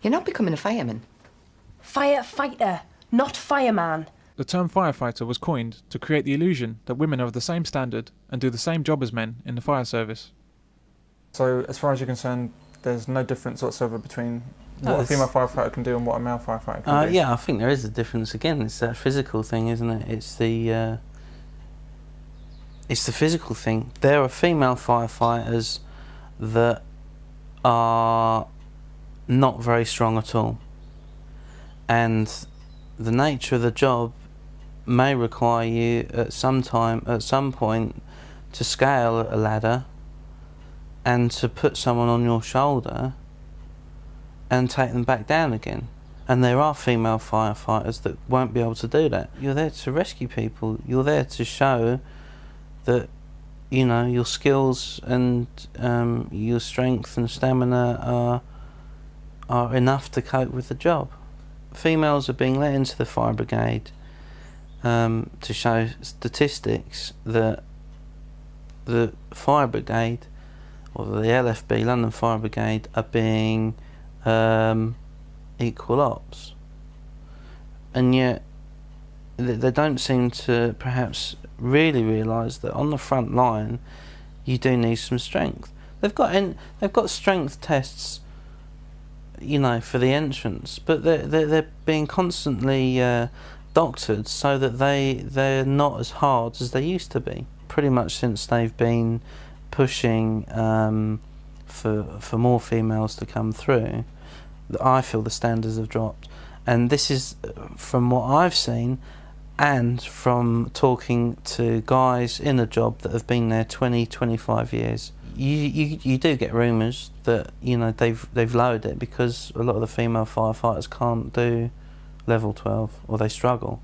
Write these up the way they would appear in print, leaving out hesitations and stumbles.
You're not becoming a fireman. Firefighter, not fireman. The term firefighter was coined to create the illusion that women are of the same standard and do the same job as men in the fire service. So, as far as you're concerned, there's no difference whatsoever between what a female firefighter can do and what a male firefighter can do? Yeah, I think there is a difference. Again, it's that physical thing, isn't it? It's the physical thing. There are female firefighters that are not very strong at all, and the nature of the job may require you at some point to scale a ladder and to put someone on your shoulder and take them back down again. And there are female firefighters that won't be able to do that. You're there to rescue people. You're there to show that, you know, your skills and your strength and stamina are enough to cope with the job. Females are being let into the fire brigade to show statistics that the fire brigade, or the LFB, London Fire Brigade, are being equal ops, and yet they don't seem to perhaps really realise that on the front line you do need some strength. They've got strength tests, you know, for the entrance, but they're being constantly doctored so that they're not as hard as they used to be. Pretty much since they've been pushing for more females to come through, I feel the standards have dropped. And this is from what I've seen and from talking to guys in a job that have been there 20-25 years. You do get rumours that, you know, they've lowered it because a lot of the female firefighters can't do level 12, or they struggle.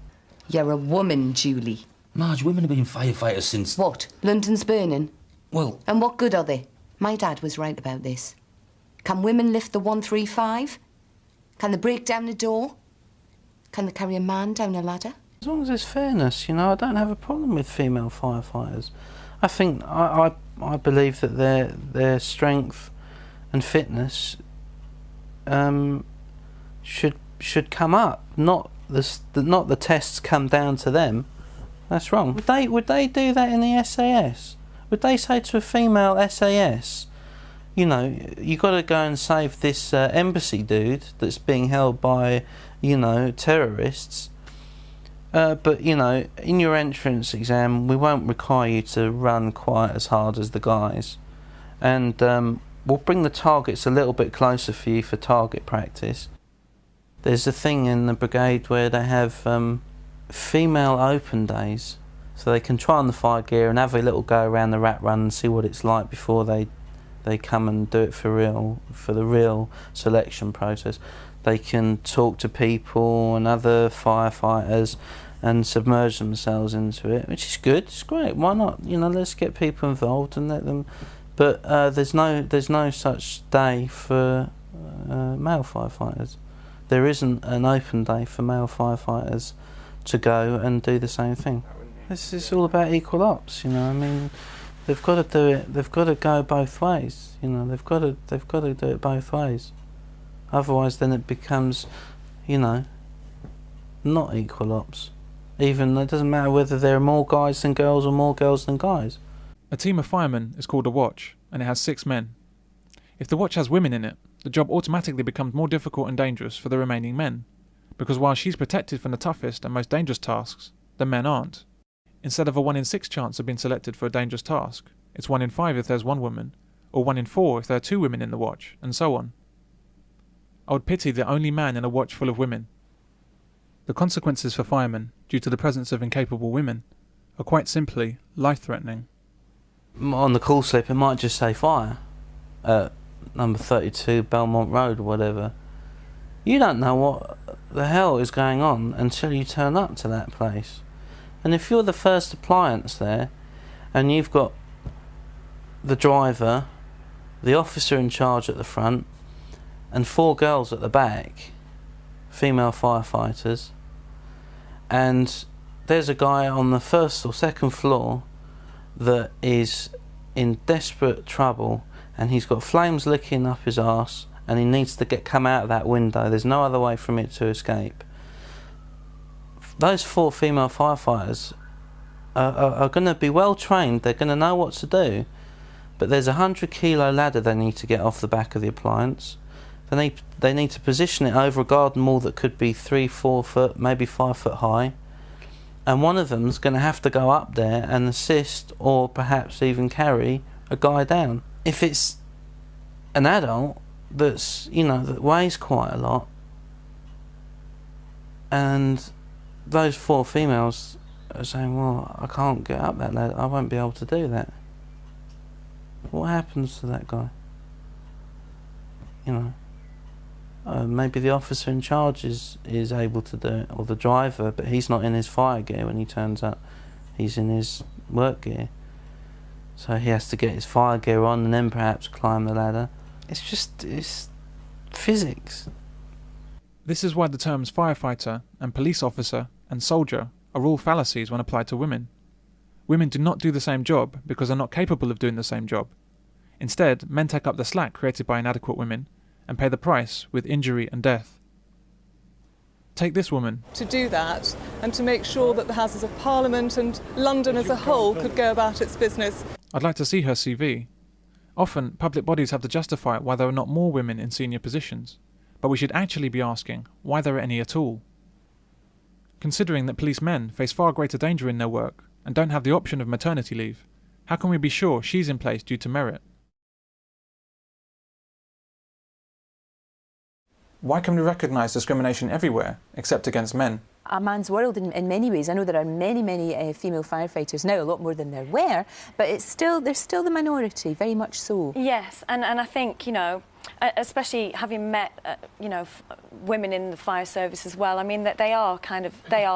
You're a woman, Julie. Marge, women have been firefighters since... What? London's burning? Well... And what good are they? My dad was right about this. Can women lift the 135? Can they break down a door? Can they carry a man down a ladder? As long as there's fairness, you know, I don't have a problem with female firefighters. I think, I believe that their strength and fitness should come up, not the tests come down to them. That's wrong. Would they do that in the SAS? Would they say to a female SAS, you know, you got to go and save this embassy dude that's being held by, you know, terrorists, but, you know, in your entrance exam we won't require you to run quite as hard as the guys, and we'll bring the targets a little bit closer for you for target practice. There's a thing in the brigade where they have female open days, so they can try on the fire gear and have a little go around the rat run and see what it's like before they come and do it for real, for the real selection process. They can talk to people and other firefighters and submerge themselves into it, which is good. It's great. Why not? You know, let's get people involved and let them. But there's no such day for male firefighters. There isn't an open day for male firefighters to go and do the same thing. This is all about equal ops, you know. I mean, they've got to do it. They've got to go both ways, you know. They've got to do it both ways. Otherwise, then it becomes, you know, not equal ops. Even it doesn't matter whether there are more guys than girls or more girls than guys. A team of firemen is called a watch, and it has 6 men. If the watch has women in it, the job automatically becomes more difficult and dangerous for the remaining men, because while she's protected from the toughest and most dangerous tasks, the men aren't. Instead of a 1 in 6 chance of being selected for a dangerous task, it's 1 in 5 if there's 1 woman, or 1 in 4 if there are 2 women in the watch, and so on. I would pity the only man in a watch full of women. The consequences for firemen, due to the presence of incapable women, are quite simply life-threatening. On the call slip it might just say fire at number 32 Belmont Road or whatever. You don't know what the hell is going on until you turn up to that place. And if you're the first appliance there, and you've got the driver, the officer in charge at the front, and 4 girls at the back, female firefighters, and there's a guy on the 1st or 2nd floor that is in desperate trouble, and he's got flames licking up his arse, and he needs to come out of that window. There's no other way from it to escape. Those 4 female firefighters are going to be well trained. They're going to know what to do. But there's a 100-kilo ladder they need to get off the back of the appliance. They need to position it over a garden wall that could be 3-4 foot, maybe 5 foot high. And one of them's going to have to go up there and assist, or perhaps even carry a guy down. If it's an adult that's, that weighs quite a lot, and those 4 females are saying, well, I can't get up that ladder, I won't be able to do that. What happens to that guy? Maybe the officer in charge is able to do it, or the driver, but he's not in his fire gear when he turns up. He's in his work gear. So he has to get his fire gear on and then perhaps climb the ladder. It's physics. This is why the terms firefighter and police officer and soldier are all fallacies when applied to women. Women do not do the same job because they're not capable of doing the same job. Instead, men take up the slack created by inadequate women and pay the price with injury and death. Take this woman. To do that and to make sure that the Houses of Parliament and London as a whole could go about its business. I'd like to see her CV. Often, public bodies have to justify why there are not more women in senior positions, but we should actually be asking why there are any at all. Considering that policemen face far greater danger in their work and don't have the option of maternity leave, how can we be sure she's in place due to merit? Why can we recognise discrimination everywhere, except against men? A man's world in many ways. I know there are many female firefighters now, a lot more than there were, but there's still the minority, very much so. Yes, and I think, especially having met, women in the fire service as well, I mean, that they are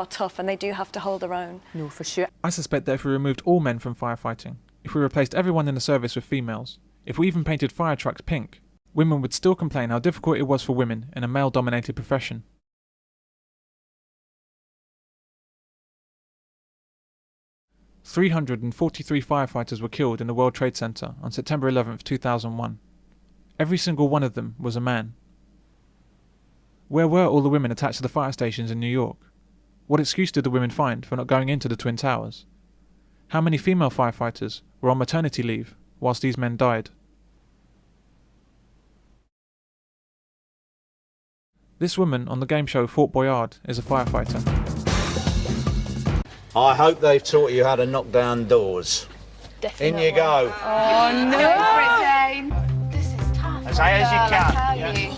tough and they do have to hold their own. No, for sure. I suspect that if we removed all men from firefighting, if we replaced everyone in the service with females, if we even painted fire trucks pink, women would still complain how difficult it was for women in a male-dominated profession. "343 firefighters were killed in the World Trade Center on September 11th, 2001. Every single one of them was a man. Where were all the women attached to the fire stations in New York? What excuse did the women find for not going into the Twin Towers? How many female firefighters were on maternity leave whilst these men died? This woman on the game show Fort Boyard is a firefighter. I hope they've taught you how to knock down doors. Definitely. In you go. Oh no! This is tough. As high as you can.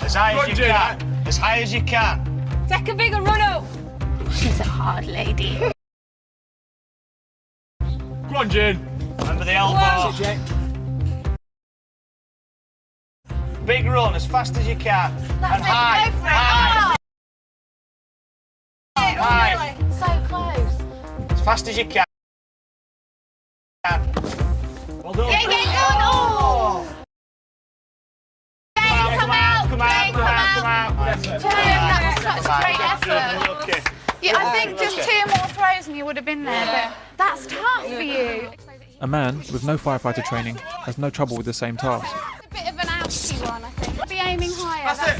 As high as you can. As high as you can. Take a bigger run up. She's a hard lady. Come on, Jane. Remember the elbow. Big run, as fast as you can. That's and high. Go for it. High. Oh. High. Really? So close. As fast as you can. Well done. Get going. Oh. Jane, come out. Come out. Jane, that was such a great effort. Okay. Yeah, I think just 2 more throws and you would have been there, but that's tough for you. A man with no firefighter training has no trouble with the same task. It's a bit of an outy one, I think. Be aiming higher, that's it.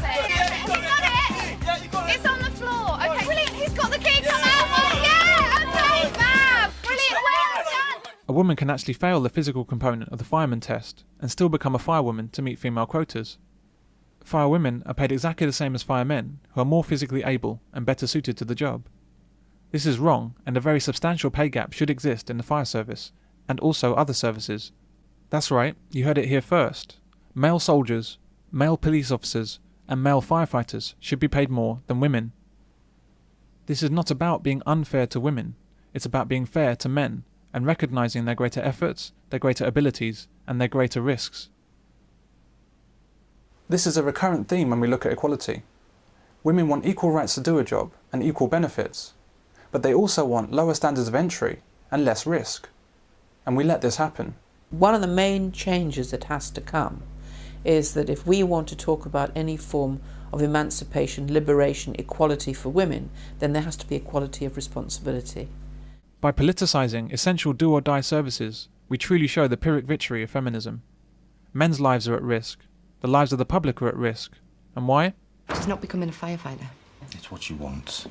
He got it! It's on the floor. Okay, brilliant, he's got the key, come out! Yeah, okay, fab! Brilliant, well done! A woman can actually fail the physical component of the fireman test and still become a firewoman to meet female quotas. Firewomen are paid exactly the same as firemen, who are more physically able and better suited to the job. This is wrong, and a very substantial pay gap should exist in the fire service, and also other services. That's right, you heard it here first. Male soldiers, male police officers, and male firefighters should be paid more than women. This is not about being unfair to women, it's about being fair to men, and recognising their greater efforts, their greater abilities, and their greater risks. This is a recurrent theme when we look at equality. Women want equal rights to do a job and equal benefits, but they also want lower standards of entry and less risk. And we let this happen. One of the main changes that has to come is that if we want to talk about any form of emancipation, liberation, equality for women, then there has to be equality of responsibility. By politicising essential do-or-die services, we truly show the Pyrrhic victory of feminism. Men's lives are at risk, the lives of the public are at risk, And why? She's not becoming a firefighter. It's what she wants.